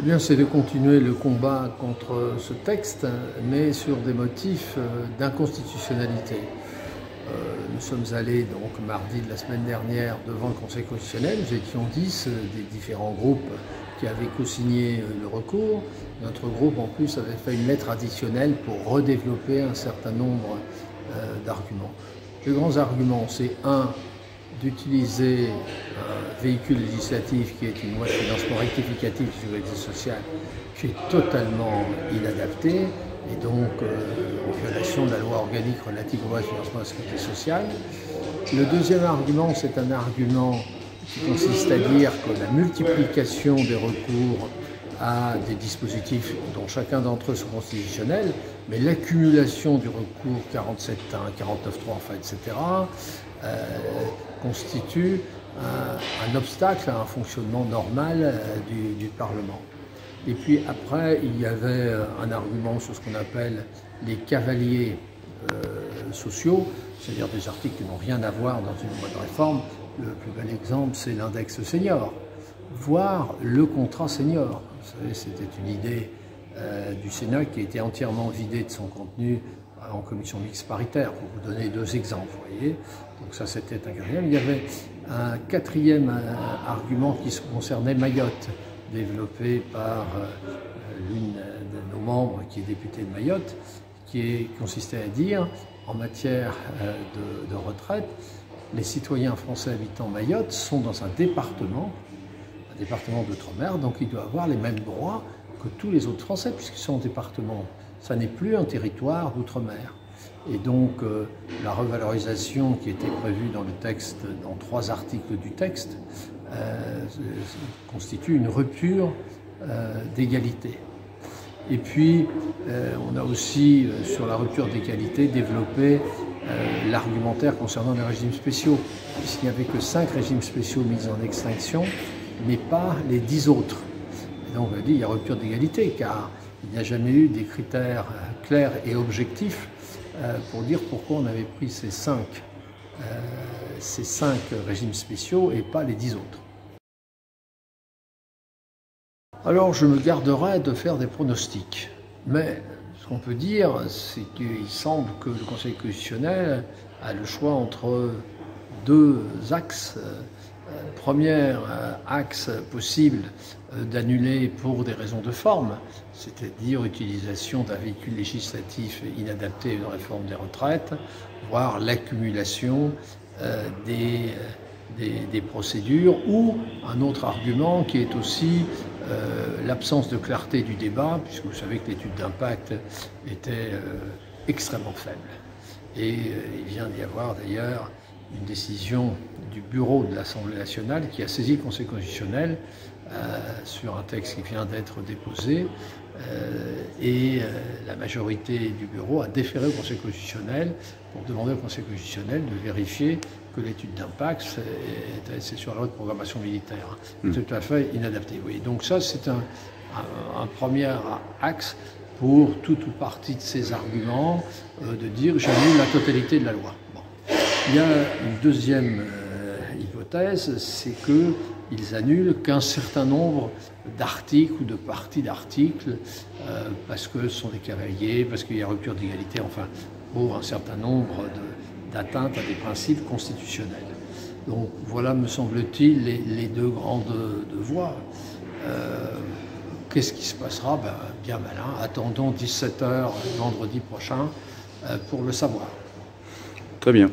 Eh bien, c'est de continuer le combat contre ce texte, mais sur des motifs d'inconstitutionnalité. Nous sommes allés donc mardi de la semaine dernière devant le Conseil constitutionnel. Nous étions 10 des différents groupes qui avaient co-signé le recours. Notre groupe en plus avait fait une lettre additionnelle pour redévelopper un certain nombre d'arguments. Les grands arguments, c'est d'utiliser un véhicule législatif qui est une loi de financement rectificatif de sécurité sociale qui est totalement inadaptée et donc en violation de la loi organique relative aux lois de financement de la sécurité sociale. Le deuxième argument, c'est un argument qui consiste à dire que la multiplication des recours à des dispositifs dont chacun d'entre eux sont constitutionnels, mais l'accumulation du recours 47.1, 49.3, enfin, etc., constitue un obstacle à un fonctionnement normal du Parlement. Et puis après, il y avait un argument sur ce qu'on appelle les cavaliers sociaux, c'est-à-dire des articles qui n'ont rien à voir dans une loi de réforme. Le plus bel exemple, c'est l'index senior, voire le contrat senior. Vous savez, c'était une idée du Sénat qui a été entièrement vidée de son contenu en commission mixte paritaire, pour vous donner deux exemples, vous voyez. Donc ça, c'était un quatrième. Il y avait un quatrième argument qui concernait Mayotte, développé par l'une de nos membres qui est députée de Mayotte, qui consistait à dire, en matière de retraite, les citoyens français habitant Mayotte sont dans un département d'outre-mer, donc ils doivent avoir les mêmes droits que tous les autres Français, puisqu'ils sont en département. Ça n'est plus un territoire d'outre-mer. Et donc, la revalorisation qui était prévue dans le texte, dans 3 articles du texte, constitue une rupture d'égalité. Et puis, on a aussi, sur la rupture d'égalité, développé l'argumentaire concernant les régimes spéciaux, puisqu'il n'y avait que 5 régimes spéciaux mis en extinction, mais pas les 10 autres. Et donc, on a dit qu'il y a rupture d'égalité, car il n'y a jamais eu des critères clairs et objectifs pour dire pourquoi on avait pris ces 5 régimes spéciaux et pas les 10 autres. Alors je me garderai de faire des pronostics, mais ce qu'on peut dire, c'est qu'il semble que le Conseil constitutionnel a le choix entre 2 axes. Premier axe possible d'annuler pour des raisons de forme, c'est-à-dire utilisation d'un véhicule législatif inadapté à une réforme des retraites, voire l'accumulation des procédures, ou un autre argument qui est aussi l'absence de clarté du débat, puisque vous savez que l'étude d'impact était extrêmement faible. Et il vient d'y avoir d'ailleurs une décision du bureau de l'Assemblée nationale qui a saisi le Conseil constitutionnel sur un texte qui vient d'être déposé et la majorité du bureau a déféré au Conseil constitutionnel pour demander au Conseil constitutionnel de vérifier que l'étude d'impact, c'est sur la loi de programmation militaire, est tout à fait inadaptée. Oui. Donc ça, c'est un premier axe pour toute ou partie de ces arguments de dire j'annule la totalité de la loi. Il y a une deuxième hypothèse, c'est qu'ils annulent qu'un certain nombre d'articles ou de parties d'articles parce que ce sont des cavaliers, parce qu'il y a rupture d'égalité, enfin, pour un certain nombre d'atteintes à des principes constitutionnels. Donc voilà, me semble-t-il, les 2 grandes voies. Qu'est-ce qui se passera? Bien malin. Attendons 17 h vendredi prochain pour le savoir. Très bien.